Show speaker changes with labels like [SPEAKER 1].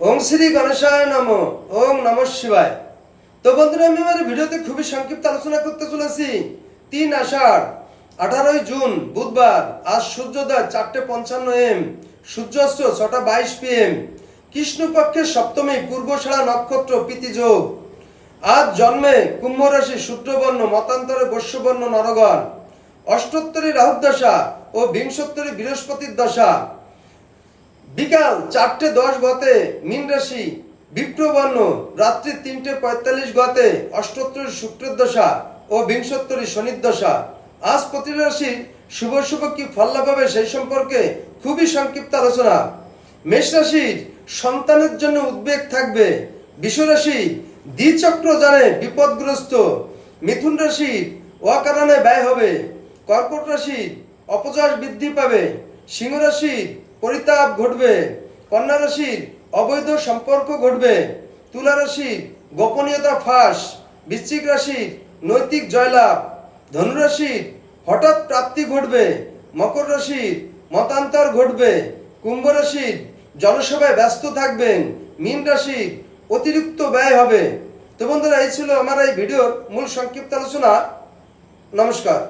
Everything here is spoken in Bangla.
[SPEAKER 1] ওং শ্রী গণেশায় নমঃ। ওং নমঃ শিবায়। তো বন্ধুরা, আমি আমার ভিডিওতে খুবই সংক্ষিপ্ত আলোচনা করতে চলেছি 3 আষাঢ় 18 জুন বুধবার। আজ সূর্যোদয় 4:55 AM, সূর্যাস্ত 6:22 PM, কৃষ্ণপক্ষের সপ্তমী, পূর্বষাঢ়া নক্ষত্র, প্রীতিযোগ। আজ জন্মে কুম্ভ রাশি, শুদ্রবর্ণ, মতান্তরে বৈশ্যবর্ণ নরগণ। অষ্টোত্তরী রাহুদশা ও বিংশোত্তরী বৃহস্পতির দশা। বিকাল 4:10 গতে মীন রাশি, বিপ্রবর্ণ, রাত্রি 3:45 গতে অষ্টোত্তরী শুক্রের দশা ও বিংশোত্তরী শনির দশা। আজ প্রতি রাশির শুভ শুভ কি ফল লাভ হবে সেই সম্পর্কে খুবই সংক্ষিপ্ত আলোচনা। মেষ রাশির সন্তানের জন্য উদ্বেগ থাকবে। বৃষ রাশি দ্বিচক্র জানে বিপদগ্রস্ত। মিথুন রাশির অকারণে ব্যয় হবে। কর্কট রাশির অপযশ বৃদ্ধি পাবে। সিংহ রাশির পরিতাপ ঘটবে। কন্যা রাশির অবৈধ সম্পর্ক ঘটবে। তুলা রাশির গোপনীয়তা ফাঁস। বৃশ্চিক রাশির নৈতিক জয়লাভ। ধনু রাশির হঠাৎ প্রাপ্তি ঘটবে। মকর রাশির মতান্তর ঘটবে। কুম্ভ রাশির জনসভায় ব্যস্ত থাকবেন। মীন রাশির অতিরিক্ত ব্যয় হবে। তো বন্ধুরা, এই ছিল আমার এই ভিডিওর মূল সংক্ষিপ্ত আলোচনা। নমস্কার।